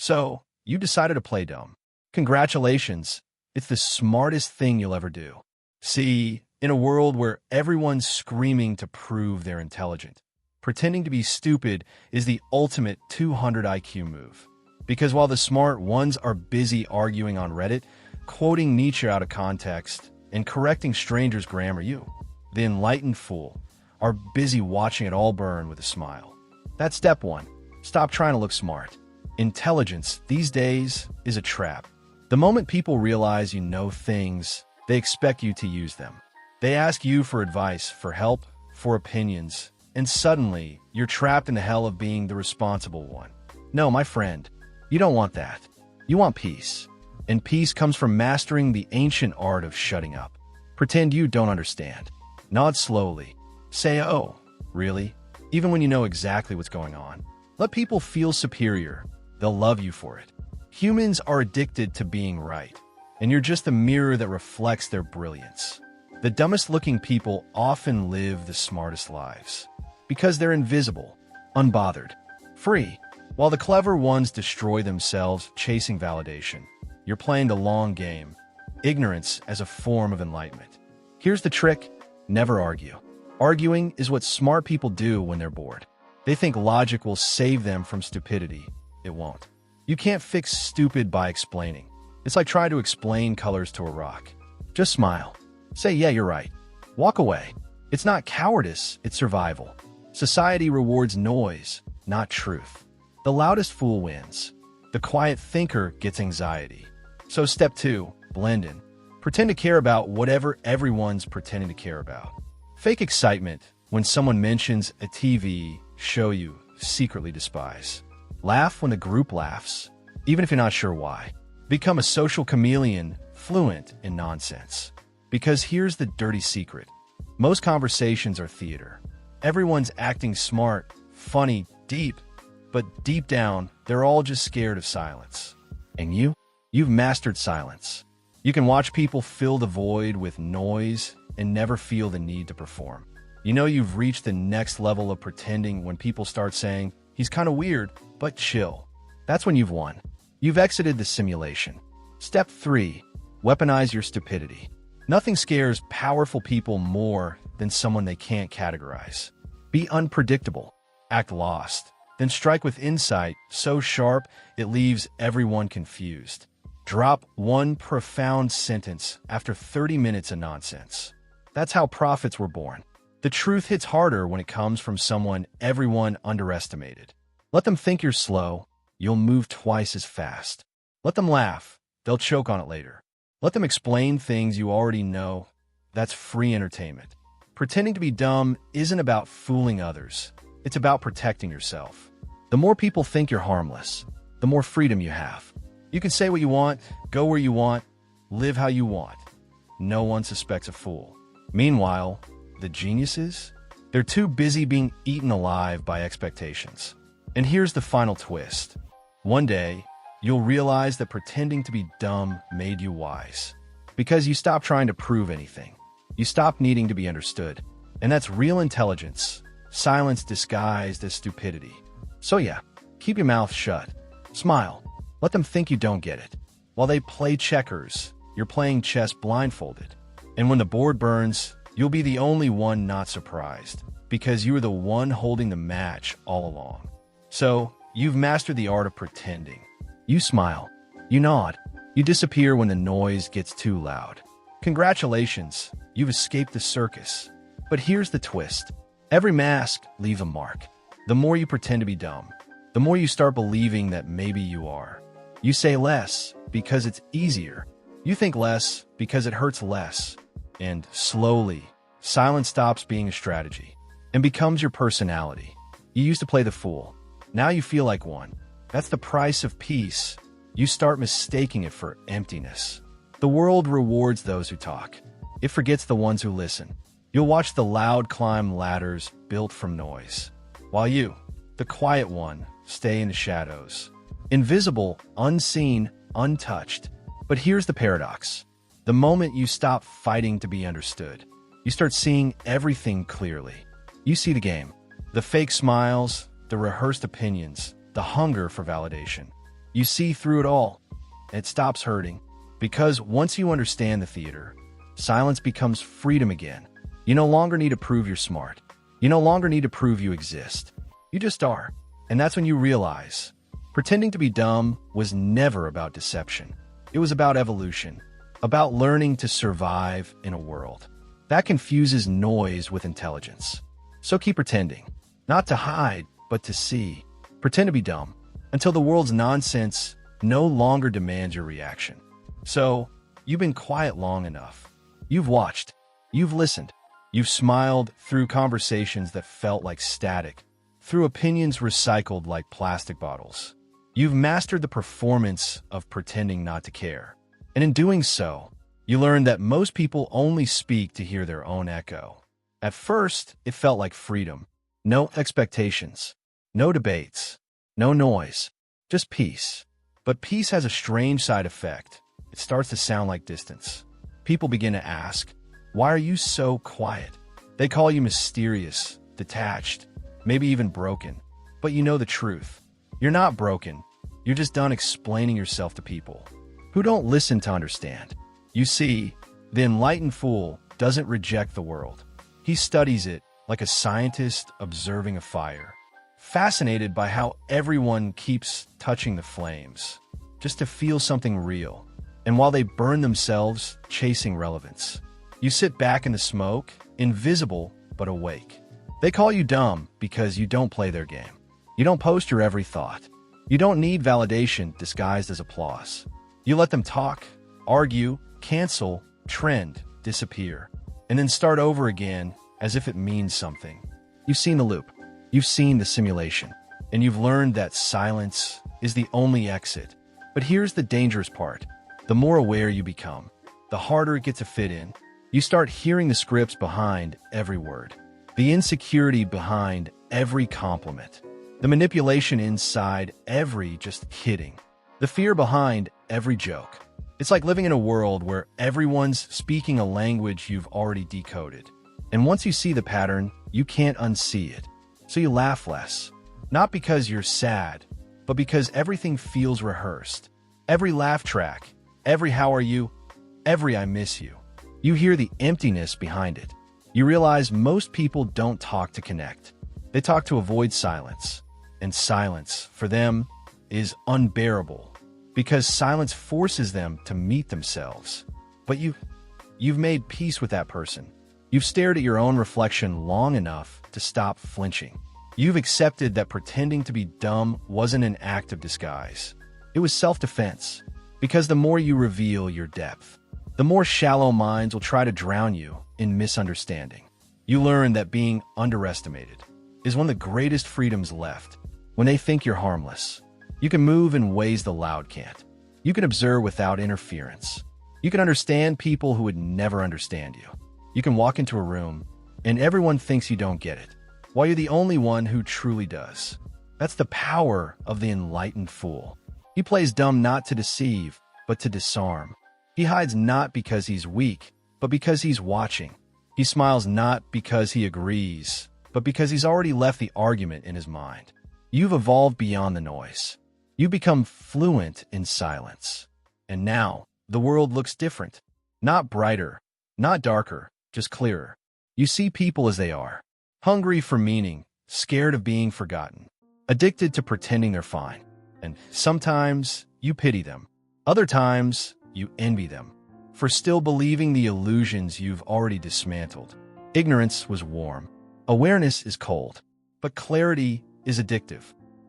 So, you decided to play dumb. Congratulations, it's the smartest thing you'll ever do. See, in a world where everyone's screaming to prove they're intelligent, pretending to be stupid is the ultimate 200 IQ move. Because while the smart ones are busy arguing on Reddit, quoting Nietzsche out of context, and correcting strangers' grammar, you, the enlightened fool, are busy watching it all burn with a smile. That's step one. Stop trying to look smart. Intelligence, these days, is a trap. The moment people realize you know things, they expect you to use them. They ask you for advice, for help, for opinions, and suddenly, you're trapped in the hell of being the responsible one. No, my friend, you don't want that. You want peace. And peace comes from mastering the ancient art of shutting up. Pretend you don't understand. Nod slowly. Say, oh, really? Even when you know exactly what's going on. Let people feel superior. They'll love you for it. Humans are addicted to being right, and you're just the mirror that reflects their brilliance. The dumbest-looking people often live the smartest lives because they're invisible, unbothered, free, while the clever ones destroy themselves chasing validation. You're playing the long game, ignorance as a form of enlightenment. Here's the trick: never argue. Arguing is what smart people do when they're bored. They think logic will save them from stupidity. It won't. You can't fix stupid by explaining. It's like trying to explain colors to a rock. Just smile. Say, yeah, you're right. Walk away. It's not cowardice, it's survival. Society rewards noise, not truth. The loudest fool wins. The quiet thinker gets anxiety. So step 2, blend in. Pretend to care about whatever everyone's pretending to care about. Fake excitement when someone mentions a TV show you secretly despise. Laugh when the group laughs, even if you're not sure why. Become a social chameleon, fluent in nonsense. Because here's the dirty secret. Most conversations are theater. Everyone's acting smart, funny, deep, but deep down, they're all just scared of silence. And you've mastered silence. You can watch people fill the void with noise and never feel the need to perform. You know you've reached the next level of pretending when people start saying, he's kind of weird, but chill. That's when you've won. You've exited the simulation. Step 3, weaponize your stupidity. Nothing scares powerful people more than someone they can't categorize. Be unpredictable. Act lost. Then strike with insight so sharp it leaves everyone confused. Drop one profound sentence after 30 minutes of nonsense. That's how prophets were born. The truth hits harder when it comes from someone everyone underestimated. Let them think you're slow, you'll move twice as fast. Let them laugh, they'll choke on it later. Let them explain things you already know. That's free entertainment. Pretending to be dumb isn't about fooling others. It's about protecting yourself. The more people think you're harmless, the more freedom you have. You can say what you want, go where you want, live how you want. No one suspects a fool. Meanwhile, the geniuses? They're too busy being eaten alive by expectations. And here's the final twist. One day, you'll realize that pretending to be dumb made you wise. Because you stopped trying to prove anything. You stopped needing to be understood. And that's real intelligence. Silence disguised as stupidity. So yeah, keep your mouth shut. Smile. Let them think you don't get it. While they play checkers, you're playing chess blindfolded. And when the board burns, you'll be the only one not surprised. Because you were the one holding the match all along. So, you've mastered the art of pretending. You smile. You nod. You disappear when the noise gets too loud. Congratulations, you've escaped the circus. But here's the twist. Every mask leaves a mark. The more you pretend to be dumb, the more you start believing that maybe you are. You say less because it's easier. You think less because it hurts less. And slowly, silence stops being a strategy and becomes your personality. You used to play the fool. Now you feel like one. That's the price of peace. You start mistaking it for emptiness. The world rewards those who talk. It forgets the ones who listen. You'll watch the loud climb ladders built from noise, while you, the quiet one, stay in the shadows. Invisible, unseen, untouched. But here's the paradox. The moment you stop fighting to be understood, you start seeing everything clearly. You see the game, the fake smiles, the rehearsed opinions, the hunger for validation. You see through it all. It stops hurting. Because once you understand the theater, silence becomes freedom again. You no longer need to prove you're smart. You no longer need to prove you exist. You just are. And that's when you realize pretending to be dumb was never about deception. It was about evolution, about learning to survive in a world that confuses noise with intelligence. So keep pretending, not to hide, but to see. Pretend to be dumb until the world's nonsense no longer demands your reaction. So, you've been quiet long enough. You've watched. You've listened. You've smiled through conversations that felt like static, through opinions recycled like plastic bottles. You've mastered the performance of pretending not to care. And in doing so, you learned that most people only speak to hear their own echo. At first, it felt like freedom. No expectations, no debates, no noise, just peace. But peace has a strange side effect. It starts to sound like distance. People begin to ask, why are you so quiet? They call you mysterious, detached, maybe even broken. But you know the truth. You're not broken. You're just done explaining yourself to people who don't listen to understand. You see, the enlightened fool doesn't reject the world. He studies it like a scientist observing a fire, fascinated by how everyone keeps touching the flames, just to feel something real. And while they burn themselves chasing relevance, you sit back in the smoke, invisible but awake. They call you dumb because you don't play their game. You don't post your every thought. You don't need validation disguised as applause. You let them talk, argue, cancel, trend, disappear, and then start over again as if it means something. You've seen the loop. You've seen the simulation. And you've learned that silence is the only exit. But here's the dangerous part. The more aware you become, the harder it gets to fit in. You start hearing the scripts behind every word, the insecurity behind every compliment, the manipulation inside every just kidding, the fear behind every joke. It's like living in a world where everyone's speaking a language you've already decoded. And once you see the pattern, you can't unsee it. So you laugh less, not because you're sad, but because everything feels rehearsed. Every laugh track, every how are you, every I miss you. You hear the emptiness behind it. You realize most people don't talk to connect. They talk to avoid silence. And silence, for them, is unbearable, because silence forces them to meet themselves. But you've made peace with that person. You've stared at your own reflection long enough to stop flinching. You've accepted that pretending to be dumb wasn't an act of disguise. It was self-defense. Because the more you reveal your depth, the more shallow minds will try to drown you in misunderstanding. You learn that being underestimated is one of the greatest freedoms left. When they think you're harmless, you can move in ways the loud can't. You can observe without interference. You can understand people who would never understand you. You can walk into a room, and everyone thinks you don't get it, while you're the only one who truly does. That's the power of the enlightened fool. He plays dumb not to deceive, but to disarm. He hides not because he's weak, but because he's watching. He smiles not because he agrees, but because he's already left the argument in his mind. You've evolved beyond the noise. You become fluent in silence. And now, the world looks different. Not brighter, not darker, just clearer. You see people as they are. Hungry for meaning, scared of being forgotten, addicted to pretending they're fine. And sometimes you pity them. Other times you envy them for still believing the illusions you've already dismantled. Ignorance was warm. Awareness is cold. But clarity is addictive.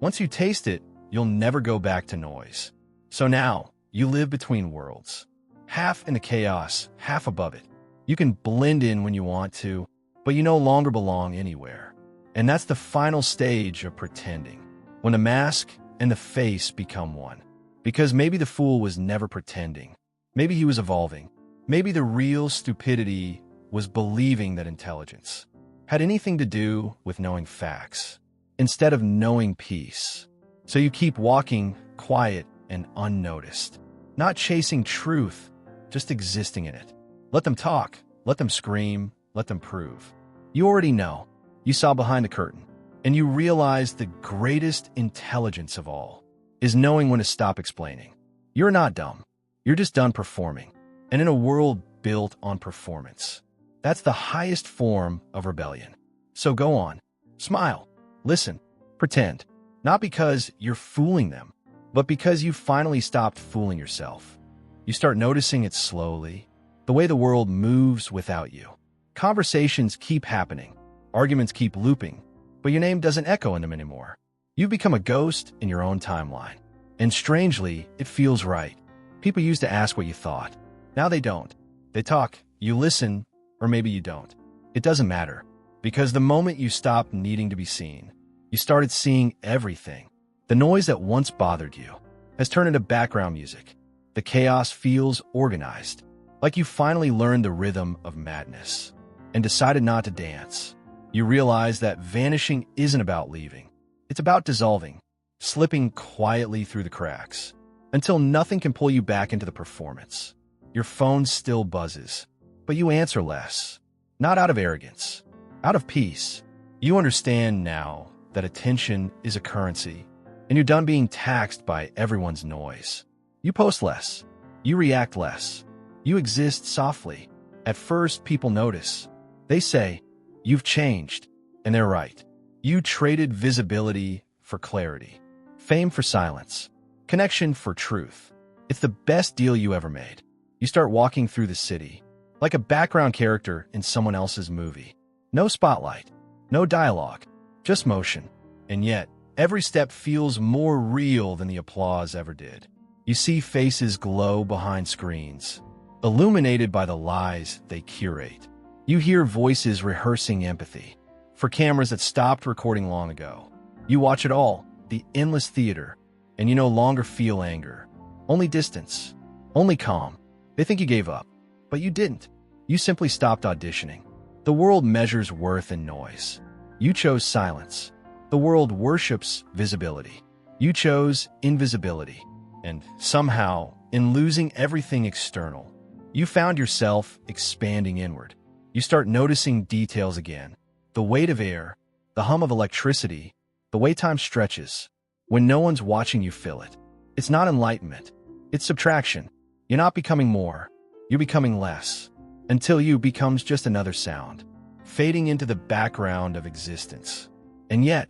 Once you taste it, you'll never go back to noise. So now, you live between worlds. Half in the chaos, half above it. You can blend in when you want to, but you no longer belong anywhere. And that's the final stage of pretending, when the mask and the face become one. Because maybe the fool was never pretending. Maybe he was evolving. Maybe the real stupidity was believing that intelligence had anything to do with knowing facts, instead of knowing peace. So you keep walking, quiet and unnoticed, not chasing truth, just existing in it. Let them talk, let them scream, let them prove. You already know. You saw behind the curtain, and you realized the greatest intelligence of all is knowing when to stop explaining. You're not dumb. You're just done performing. And in a world built on performance, that's the highest form of rebellion. So go on. Smile. Listen. Pretend. Not because you're fooling them, but because you finally stopped fooling yourself. You start noticing it slowly, the way the world moves without you. Conversations keep happening. Arguments keep looping, but your name doesn't echo in them anymore. You've become a ghost in your own timeline. And strangely, it feels right. People used to ask what you thought. Now they don't. They talk, you listen, or maybe you don't. It doesn't matter, because the moment you stopped needing to be seen, you started seeing everything. The noise that once bothered you has turned into background music. The chaos feels organized, like you finally learned the rhythm of madness and decided not to dance. You realize that vanishing isn't about leaving. It's about dissolving, slipping quietly through the cracks, until nothing can pull you back into the performance. Your phone still buzzes, but you answer less. Not out of arrogance, out of peace. You understand now that attention is a currency, and you're done being taxed by everyone's noise. You post less. You react less. You exist softly. At first, people notice. They say, "You've changed," and they're right. You traded visibility for clarity, fame for silence, connection for truth. It's the best deal you ever made. You start walking through the city, like a background character in someone else's movie. No spotlight, no dialogue, just motion. And yet, every step feels more real than the applause ever did. You see faces glow behind screens, illuminated by the lies they curate. You hear voices rehearsing empathy for cameras that stopped recording long ago. You watch it all, the endless theater, and you no longer feel anger. Only distance, only calm. They think you gave up, but you didn't. You simply stopped auditioning. The world measures worth in noise. You chose silence. The world worships visibility. You chose invisibility. And somehow, in losing everything external, you found yourself expanding inward. You start noticing details again. The weight of air, the hum of electricity, the way time stretches. When no one's watching you feel it. It's not enlightenment. It's subtraction. You're not becoming more. You're becoming less. Until you becomes just another sound, fading into the background of existence. And yet,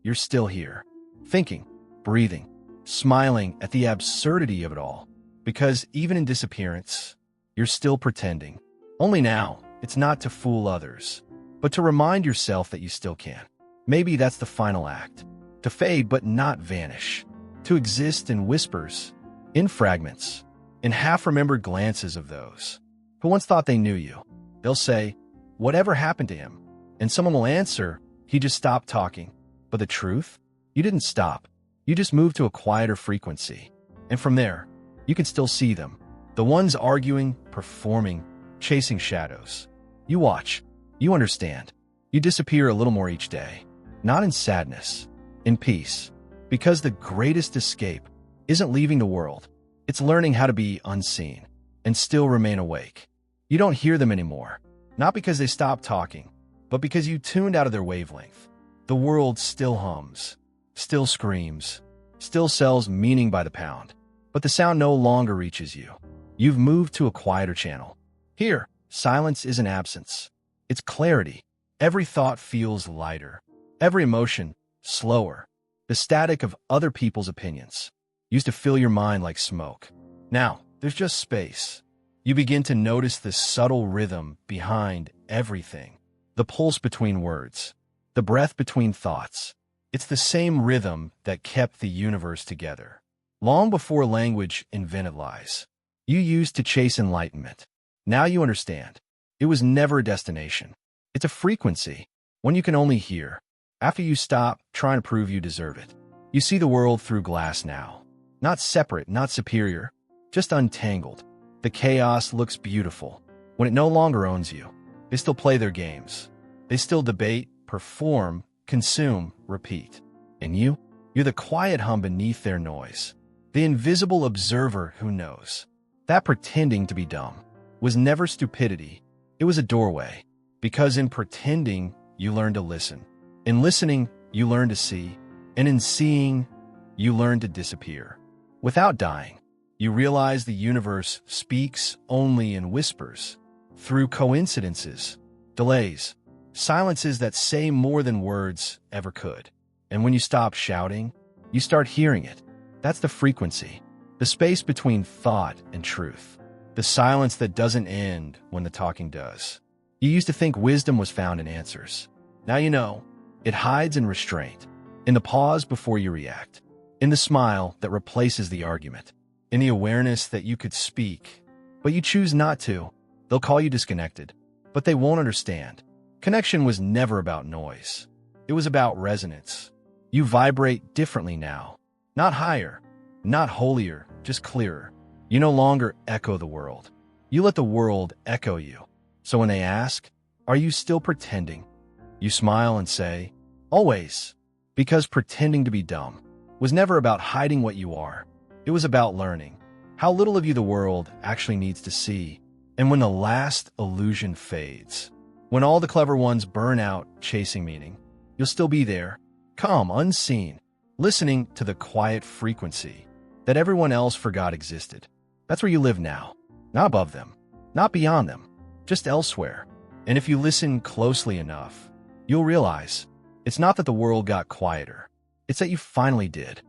you're still here, thinking, breathing, smiling at the absurdity of it all. Because even in disappearance, you're still pretending. Only now, it's not to fool others, but to remind yourself that you still can. Maybe that's the final act. To fade but not vanish. To exist in whispers, in fragments, in half-remembered glances of those who once thought they knew you. They'll say, "Whatever happened to him?" And someone will answer, "He just stopped talking." But the truth? You didn't stop. You just moved to a quieter frequency. And from there, you can still see them. The ones arguing, performing, chasing shadows. You watch. You understand. You disappear a little more each day. Not in sadness, in peace. Because the greatest escape isn't leaving the world. It's learning how to be unseen and still remain awake. You don't hear them anymore. Not because they stopped talking, but because you tuned out of their wavelength. The world still hums, still screams, still sells meaning by the pound. But the sound no longer reaches you. You've moved to a quieter channel. Here, silence isn't absence. It's clarity. Every thought feels lighter. Every emotion, slower. The static of other people's opinions used to fill your mind like smoke. Now, there's just space. You begin to notice the subtle rhythm behind everything. The pulse between words. The breath between thoughts. It's the same rhythm that kept the universe together. Long before language invented lies, you used to chase enlightenment. Now you understand. It was never a destination. It's a frequency, one you can only hear. After you stop trying to prove you deserve it. You see the world through glass now. Not separate, not superior, just untangled. The chaos looks beautiful. When it no longer owns you, they still play their games. They still debate, perform, consume, repeat. And you're the quiet hum beneath their noise. The invisible observer who knows. That pretending to be dumb was never stupidity. It was a doorway. Because in pretending, you learn to listen. In listening, you learn to see. And in seeing, you learn to disappear. Without dying, you realize the universe speaks only in whispers, through coincidences, delays, silences that say more than words ever could. And when you stop shouting, you start hearing it. That's the frequency, the space between thought and truth, the silence that doesn't end when the talking does. You used to think wisdom was found in answers. Now you know, it hides in restraint, in the pause before you react, in the smile that replaces the argument, in the awareness that you could speak, but you choose not to. They'll call you disconnected, but they won't understand. Connection was never about noise. It was about resonance. You vibrate differently now. Not higher, not holier, just clearer. You no longer echo the world. You let the world echo you. So when they ask, "Are you still pretending?" you smile and say, "Always." Because pretending to be dumb was never about hiding what you are. It was about learning how little of you the world actually needs to see. And when the last illusion fades, when all the clever ones burn out chasing meaning, you'll still be there, calm, unseen, listening to the quiet frequency that everyone else forgot existed. That's where you live now, not above them, not beyond them, just elsewhere. And if you listen closely enough, you'll realize it's not that the world got quieter, it's that you finally did.